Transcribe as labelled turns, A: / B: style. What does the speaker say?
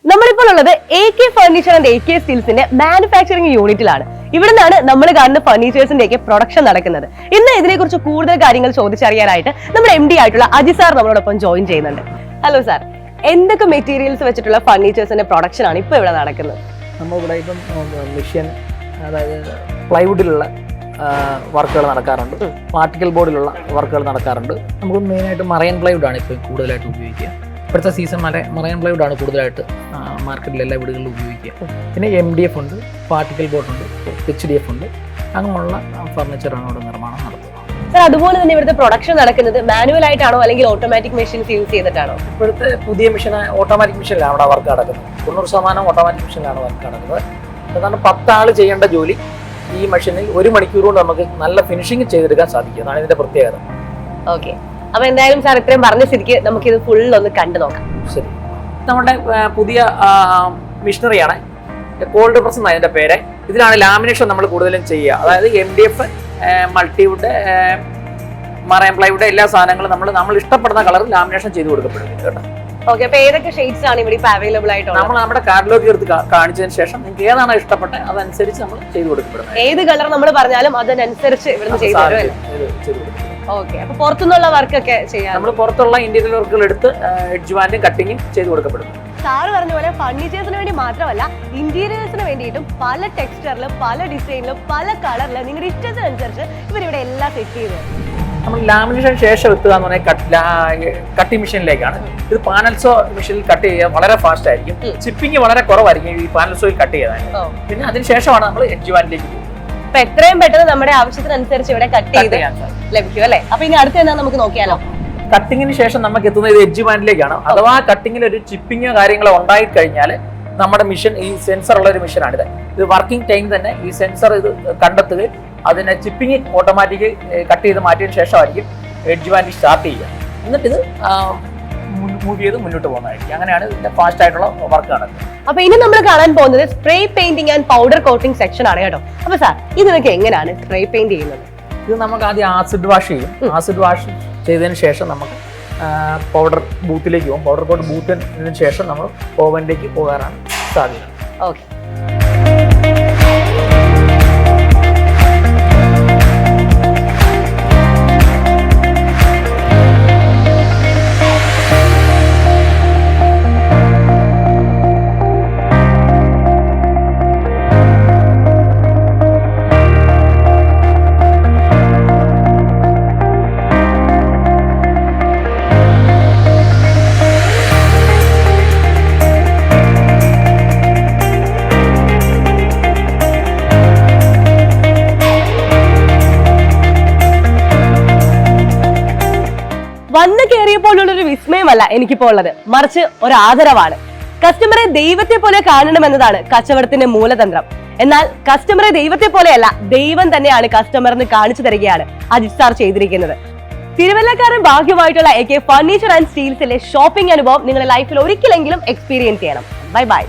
A: നമ്മളിപ്പോൾ ഉള്ളത് AK furniture and AK സ്റ്റീൽസിന്റെ മാനുഫാക്ചറിംഗ് യൂണിറ്റിലാണ്. ഇവിടെ നിന്നാണ് നമ്മൾ കാണുന്ന ഫർണിച്ചേഴ്സിന്റെ ഒക്കെ പ്രൊഡക്ഷൻ നടക്കുന്നത്. ഇന്ന് ഇതിനെക്കുറിച്ച് കൂടുതൽ കാര്യങ്ങൾ ചോദിച്ചറിയാനായിട്ട് നമ്മുടെ MD ആയിട്ടുള്ള അജി സാർ നമ്മളോടൊപ്പം ജോയിൻ ചെയ്യുന്നുണ്ട്. ഹലോ സാർ, എന്തൊക്കെ മെറ്റീരിയൽസ് വെച്ചിട്ടുള്ള ഫർണിച്ചേഴ്സിന്റെ പ്രൊഡക്ഷൻ ആണ് ഇപ്പൊ ഇവിടെ നടക്കുന്നത്?
B: നമ്മളിവിടെ ഇപ്പം മിഷ്യൻ, അതായത് പ്ലൈവുഡിലുള്ള വർക്കുകൾ നടക്കാറുണ്ട്, പാർട്ടിക്കൽ ബോർഡിലുള്ള വർക്കുകൾ നടക്കാറുണ്ട്. നമുക്ക് മെയിനായിട്ട് മറൈൻ പ്ലൈവുഡാണ് ഇപ്പോൾ കൂടുതലായിട്ട് ഉപയോഗിക്കുക. ഇപ്പോഴത്തെ സീസൺ മറൈൻ പ്ലൈവുഡാണ് കൂടുതലായിട്ട് മാർക്കറ്റിൽ എല്ലാ വീടുകളിലും ഉപയോഗിക്കുക. പിന്നെ MDF ഉണ്ട്, പാർട്ടിക്കൽ ബോർഡ് ഉണ്ട്, HDF ഉണ്ട്. അങ്ങനെയുള്ള ഫർണിച്ചറാണ് ഇവിടെ നിർമ്മാണം നടത്തുന്നത്.
A: സാർ, അതുപോലെ തന്നെ ഇവിടുത്തെ പ്രൊഡക്ഷൻ നടക്കുന്നത് മാനുവൽ ആയിട്ടാണോ അല്ലെങ്കിൽ ഓട്ടോമാറ്റിക് മെഷീൻസ് യൂസ് ചെയ്തിട്ടാണോ?
B: ഇപ്പോഴത്തെ പുതിയ മെഷീൻ ഓട്ടോമാറ്റിക് മെഷീനിലാണ് അവിടെ വർക്ക് നടക്കുന്നത്. 90% ഓട്ടോമാറ്റിക് മെഷീനിലാണ് വർക്ക് നടക്കുന്നത്. അതാണ് 10 ആൾ ചെയ്യേണ്ട ജോലി ഈ മെഷീനിൽ 1 മണിക്കൂർ കൊണ്ട് നമുക്ക് നല്ല ഫിനിഷിംഗ് ചെയ്തെടുക്കാൻ സാധിക്കും. അതാണ് ഇതിന്റെ പ്രത്യേകത.
A: ഓക്കെ, അപ്പൊ എന്തായാലും സാർ ഇത്രയും പറഞ്ഞ സ്ഥിതിക്ക് നമുക്ക് ഇത് ഫുൾ ഒന്ന് കണ്ടു നോക്കാം.
B: ശരി, നമ്മുടെ പുതിയ മിഷനറിയാണ് കോൾഡ് പ്രസ് എന്നാണ് അതിന്റെ പേര്. ഇതിലാണ് ലാമിനേഷൻ നമ്മൾ കൂടുതലും ചെയ്യുക. അതായത് MDF, മൾട്ടിവുഡ്, മറൈൻ പ്ലൈവുഡ് എല്ലാ സാധനങ്ങളും നമ്മൾ ഇഷ്ടപ്പെടുന്ന കളറിൽ ലാമിനേഷൻ ചെയ്ത് കൊടുക്കപ്പെടും കേട്ടോ.
A: ഓക്കെ, അപ്പൊ ഏതൊക്കെ ഷെയ്ഡ്സ് ആണ് ഇവിടെ ഇപ്പൊ അവൈലബിൾ ആയിട്ടുള്ളത്?
B: നമ്മൾ നമ്മുടെ കാറ്റലോഗ് എടുത്ത് കാണിച്ചതിന് ശേഷം നിങ്ങൾക്ക് ഏതാണ് ഇഷ്ടപ്പെട്ടത് അതനുസരിച്ച് നമ്മൾ ചെയ്ത് കൊടുക്കപ്പെടും.
A: ഏത് കളർ നമ്മൾ പറഞ്ഞാലും അതിനനുസരിച്ച് ഇവിടുന്ന് ചെയ്തു തരും. ഓക്കെ, അപ്പൊ പുറത്തുനിന്നുള്ള വർക്കൊക്കെ ചെയ്യാം.
B: നമ്മൾ പുറത്തുള്ള ഇന്റീരിയർ വർക്കുകൾ എടുത്ത് എഡ്ജ് കട്ടിങ്ങും ചെയ്ത് കൊടുക്കപ്പെടും.
A: സാറ് പറഞ്ഞ പോലെ ഫർണിച്ചേഴ്സിന് വേണ്ടി മാത്രമല്ല ഇന്റീരിയേഴ്സിന് വേണ്ടിയിട്ടും പല ടെക്സ്ചറിലും പല ഡിസൈനിലും പല കളറിലും നിങ്ങളുടെ ഇഷ്ടത്തിനനുസരിച്ച് ഇവരിവിടെ എല്ലാം സെറ്റ് ചെയ്ത്
B: നമ്മൾ ലാമിനേഷൻ ശേഷം എത്തുക എന്ന് പറഞ്ഞാൽ കട്ടിംഗ് മെഷീനിലേക്കാണ്. ഇത് പാനൽസോ മെഷീനിൽ കട്ട് ചെയ്യാൻ വളരെ ഫാസ്റ്റ് ആയിരിക്കും. ചിപ്പിംഗ് വളരെ കുറവായിരിക്കും ഈ പാനൽസോയിൽ കട്ട് ചെയ്യാൻ. പിന്നെ അതിനുശേഷമാണ് നമ്മൾ എഡ്ജ് വാനിലേക്ക് പോകുന്നത്.
A: അപ്പൊ എത്രയും പെട്ടെന്ന് നമ്മുടെ ആവശ്യത്തിനനുസരിച്ച് ഇവിടെ കട്ട് ചെയ്ത് ലഭിക്കും അല്ലേ? അപ്പൊ ഇനി അടുത്ത് എന്താ നമുക്ക് നോക്കിയാലോ?
B: കട്ടിങ്ങിന് ശേഷം നമുക്ക് എത്തുന്നത് ഇത് എഡ്ജ് ബാൻഡിലേക്കാണ്. അഥവാ കട്ടിങ്ങിൽ ഒരു ചിപ്പിങ്ങോ കാര്യങ്ങളോ ഉണ്ടായി കഴിഞ്ഞാൽ നമ്മുടെ മിഷൻ, ഈ സെൻസർ ഉള്ള ഒരു മിഷനാണിത്. ഇത് വർക്കിംഗ് ടൈം തന്നെ ഈ സെൻസർ ഇത് കണ്ടെത്തുകയും അതിനെ ചിപ്പിങ് ഓട്ടോമാറ്റിക് കട്ട് ചെയ്ത് മാറ്റിയതിന് ശേഷമായിരിക്കും എഡ്ജ് ബാൻഡ് സ്റ്റാർട്ട് ചെയ്യുക. എന്നിട്ട് ഇത് മൂവ് ചെയ്ത് മുന്നോട്ട് പോകുന്നതായിരിക്കും. അങ്ങനെയാണ് ഇതിന്റെ ഫാസ്റ്റ് ആയിട്ടുള്ള വർക്ക് നടക്കുന്നത്.
A: അപ്പൊ ഇനി നമ്മൾ കാണാൻ പോകുന്നത് spray painting and powder coating section ആണ് കേട്ടോ. അപ്പൊ സാർ, ഇതിനൊക്കെ എങ്ങനെയാണ് സ്പ്രേ പെയിന്റ് ചെയ്യുന്നത്?
B: ഇത് നമുക്ക് ആദ്യം ആസിഡ് വാഷ് ചെയ്യും. ആസിഡ് വാഷ് ചെയ്തതിന് ശേഷം നമുക്ക് പൗഡർ ബൂത്തിലേക്ക് പോകും. പൗഡർ കോട്ട് ബൂത്തിന് ശേഷം നമ്മൾ ഓവനിലേക്ക് പോകാനാണ് സാധ്യത.
A: ഓക്കെ, വന്ന് കയറിയപ്പോഴുള്ളൊരു വിസ്മയമല്ല എനിക്കിപ്പോ ഉള്ളത്, മറിച്ച് ഒരു ആദരവാണ്. കസ്റ്റമറെ ദൈവത്തെ പോലെ കാണണമെന്നതാണ് കച്ചവടത്തിന്റെ മൂലതന്ത്രം. എന്നാൽ കസ്റ്റമറെ ദൈവത്തെ പോലെയല്ല, ദൈവം തന്നെയാണ് കസ്റ്റമറിന് കാണിച്ചു തരികയാണ് അജിത് സാർ ചെയ്തിരിക്കുന്നത്. തിരുവല്ലക്കാരൻ ഭാഗ്യമായിട്ടുള്ള AK ഫർണിച്ചർ ആൻഡ് സ്റ്റീൽസിലെ ഷോപ്പിംഗ് അനുഭവം നിങ്ങളുടെ ലൈഫിൽ ഒരിക്കലെങ്കിലും എക്സ്പീരിയൻസ് ചെയ്യണം. Bye bye.